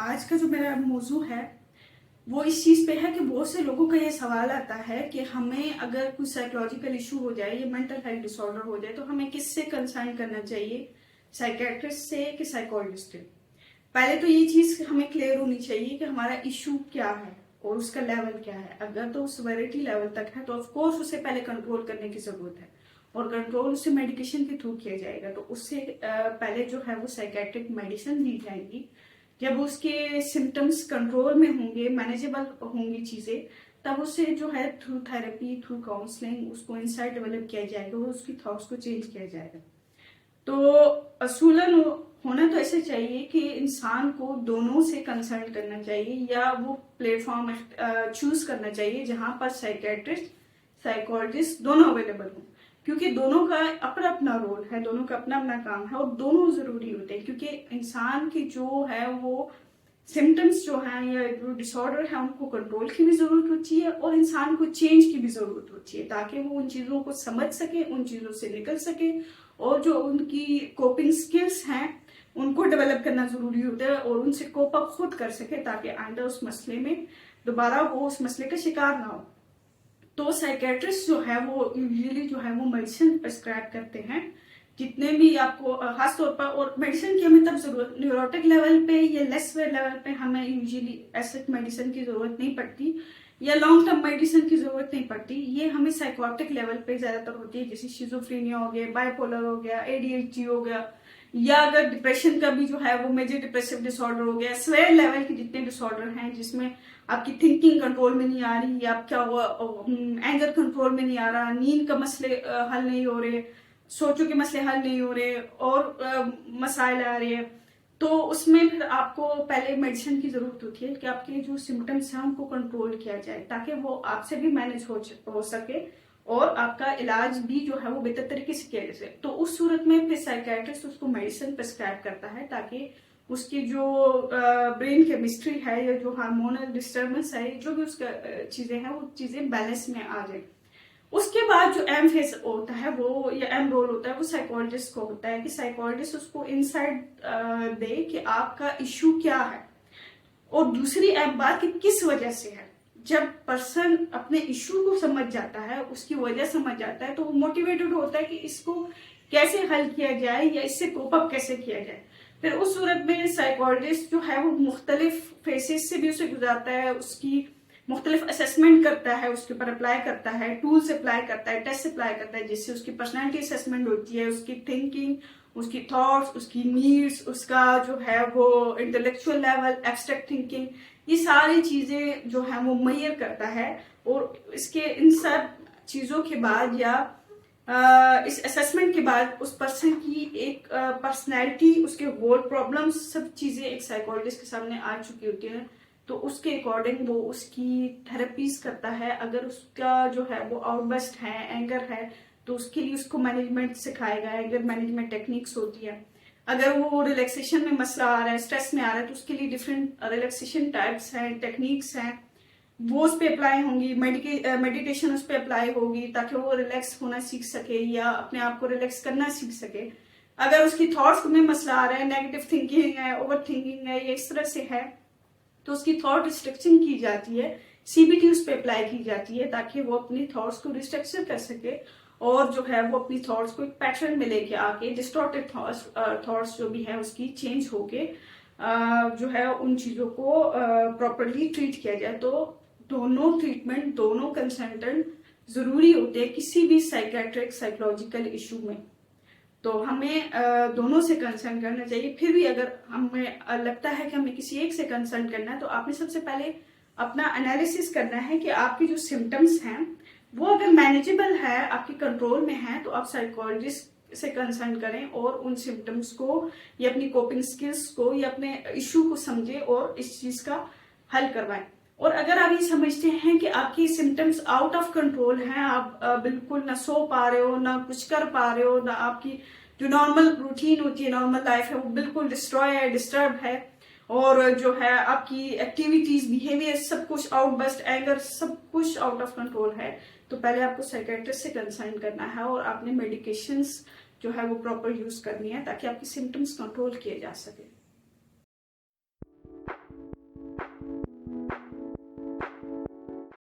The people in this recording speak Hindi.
आज का जो मेरा मौजू है वो इस चीज पे है कि बहुत से लोगों का ये सवाल आता है कि हमें अगर कोई साइकोलॉजिकल इशू हो जाए या मेंटल हेल्थ डिसऑर्डर हो जाए तो हमें किससे कंसल्ट करना चाहिए, साइकेट्रिस्ट से कि साइकोलॉजिस्ट से। पहले तो ये चीज हमें क्लियर होनी चाहिए कि हमारा इशू क्या है और उसका लेवल क्या है। अगर तो सिवियरिटी लेवल तक है तो ऑफ कोर्स उसे पहले कंट्रोल करने की जरूरत है और कंट्रोल उसे मेडिकेशन के थ्रू किया जाएगा। तो उससे पहले जो है वो साइकेट्रिक मेडिसिन दी जाएंगी। जब उसके सिम्टम्स कंट्रोल में होंगे, मैनेजेबल होंगी चीजें, तब उसे जो है थ्रू थेरेपी, थ्रू काउंसलिंग उसको इंसाइट डेवलप किया जाएगा और उसकी थॉट्स को चेंज किया जाएगा। तो असूलन होना तो ऐसे चाहिए कि इंसान को दोनों से कंसल्ट करना चाहिए या वो प्लेटफॉर्म चूज करना चाहिए जहां पर साइकेट्रिस्ट, साइकोलॉजिस्ट दोनों अवेलेबल हों। क्योंकि दोनों का अपना अपना रोल है, दोनों का अपना अपना काम है और दोनों जरूरी होते हैं। क्योंकि इंसान की जो है वो सिम्टम्स जो हैं या जो डिसऑर्डर है उनको कंट्रोल की भी जरूरत होती है और इंसान को चेंज की भी जरूरत होती है ताकि वो उन चीजों को समझ सके, उन चीजों से निकल सके और जो उनकी कोपिंग स्किल्स हैं उनको डेवलप करना जरूरी होता है और उनसे कोप अप खुद कर सके ताकि आइंदा उस मसले में दोबारा वो उस मसले का शिकार ना हो। तो साइकेट्रिस्ट जो है वो यूजुअली जो है वो मेडिसिन प्रिस्क्राइब करते हैं जितने भी आपको खासतौर पर, और मेडिसिन की हमें तब जरूरत न्यूरोटिक लेवल पे या लेस वेयर लेवल पे हमें यूजुअली ऐसे मेडिसिन की जरूरत नहीं पड़ती या लॉन्ग टर्म मेडिसिन की जरूरत नहीं पड़ती। ये हमें साइकोटिक लेवल पे ज्यादातर होती है, जैसे शिजोफ्रेनिया हो गया, बाइपोलर हो गया, एडीएचडी हो गया, या अगर डिप्रेशन का भी जो है वो मेजर डिप्रेसिव डिसऑर्डर हो गया, स्वेयर लेवल के जितने डिसऑर्डर हैं जिसमें आपकी थिंकिंग कंट्रोल में नहीं आ रही या आपका एंगर कंट्रोल में नहीं आ रहा, नींद का मसले हल नहीं हो रहे, सोचों के मसले हल नहीं हो रहे और मसाइल आ रहे हैं, तो उसमें फिर आपको पहले मेडिसिन की जरूरत होती है कि आपके जो सिम्टम्स हैं उनको कंट्रोल किया जाए ताकि वो आपसे भी मैनेज हो सके और आपका इलाज भी जो है वो बेहतर तरीके से किया जा सके। तो उस सूरत में फिर साइकियाट्रिस्ट उसको मेडिसिन प्रिस्क्राइब करता है ताकि उसकी जो ब्रेन केमिस्ट्री है या जो हार्मोनल डिस्टर्बेंस है, जो भी उसका चीजें हैं वो चीजें बैलेंस में आ जाए। उसके बाद जो एम फेस होता है वो या एम रोल होता है वो साइकोलॉजिस्ट को होता है कि साइकोलॉजिस्ट उसको इनसाइट दे कि आपका इश्यू क्या है और दूसरी एम बात कि किस वजह से है। जब पर्सन अपने इश्यू को समझ जाता है, उसकी वजह समझ जाता है, तो वो मोटिवेटेड होता है कि इसको कैसे हल किया जाए या इससे कोप अप कैसे किया जाए। फिर उस सूरत में साइकोलॉजिस्ट जो है वो मुख्तलिफ फेसेस से भी उसे गुजारता है, उसकी मुख्तलिफ असेसमेंट करता है, उसके ऊपर अप्लाई करता है, टूल्स अप्लाई करता है, टेस्ट अप्लाई करता है, जिससे उसकी पर्सनैलिटी असेसमेंट होती है, उसकी थिंकिंग, उसकी थॉट्स, उसकी नीड्स, उसका जो है वो इंटेलेक्चुअल लेवल, एब्स्ट्रैक्ट थिंकिंग, ये सारी चीजें जो है वो मेजर करता है। और इसके इन सब चीजों के बाद या इस असेसमेंट के बाद उस पर्सन की एक पर्सनैलिटी, उसके गोल, प्रॉब्लम्स, सब चीजें एक साइकोलॉजिस्ट के सामने आ चुकी होती है। तो उसके अकॉर्डिंग वो उसकी थेरेपीज करता है। अगर उसका जो है वो आउटबर्स्ट है, एंगर है, तो उसके लिए उसको मैनेजमेंट सिखाएगा, एंगर मैनेजमेंट टेक्निक्स होती है। अगर वो रिलैक्सेशन में मसला आ रहा है, स्ट्रेस में आ रहा है, तो उसके लिए डिफरेंट रिलैक्सेशन टाइप्स हैं, टेक्निक्स हैं, वो उस पर अप्लाई होंगी। मेडिटेशन उस पर अप्लाई होगी ताकि वो रिलैक्स होना सीख सके या अपने आप को रिलैक्स करना सीख सके। अगर उसकी थॉट्स में मसला आ रहा है, नेगेटिव थिंकिंग है, ओवर थिंकिंग है, या इस तरह से है, तो उसकी थॉट रिस्ट्रक्चरिंग की जाती है, सीबीटी उस पर अप्लाई की जाती है ताकि वो अपनी थॉट्स को रिस्ट्रक्चर कर सके और जो है वो अपनी थॉट्स को एक पैटर्न में लेके आके डिस्टॉर्टेड थॉट्स जो भी है उसकी चेंज होके जो है उन चीजों को प्रॉपरली ट्रीट किया जाए। तो दोनों ट्रीटमेंट, दोनों कंसल्टेंट जरूरी होते हैं किसी भी साइकेट्रिक साइकोलॉजिकल इशू में। तो हमें दोनों से कंसल्ट करना चाहिए। फिर भी अगर हमें लगता है कि हमें किसी एक से कंसल्ट करना है तो आपने सबसे पहले अपना एनालिसिस करना है कि आपके जो सिम्टम्स हैं वो अगर मैनेजेबल है, आपके कंट्रोल में है, तो आप साइकोलॉजिस्ट से कंसल्ट करें और उन सिम्टम्स को या अपनी कोपिंग स्किल्स को या अपने इश्यू को समझे और इस चीज का हल करवाएं। और अगर आप ये समझते हैं कि आपकी सिम्टम्स आउट ऑफ कंट्रोल हैं, आप बिल्कुल ना सो पा रहे हो, ना कुछ कर पा रहे हो, ना आपकी जो नॉर्मल रूटीन होती है, नॉर्मल लाइफ है, वो बिल्कुल डिस्ट्रॉय है, डिस्टर्ब है, और जो है आपकी एक्टिविटीज, बिहेवियर, सब कुछ आउटबर्स्ट, एंगर, सब कुछ आउट ऑफ कंट्रोल है, तो पहले आपको साइकियाट्रिस्ट से कंसल्ट करना है और आपने मेडिकेशंस जो है वो प्रॉपर यूज करनी है ताकि आपकी सिम्टम्स कंट्रोल किए जा सके।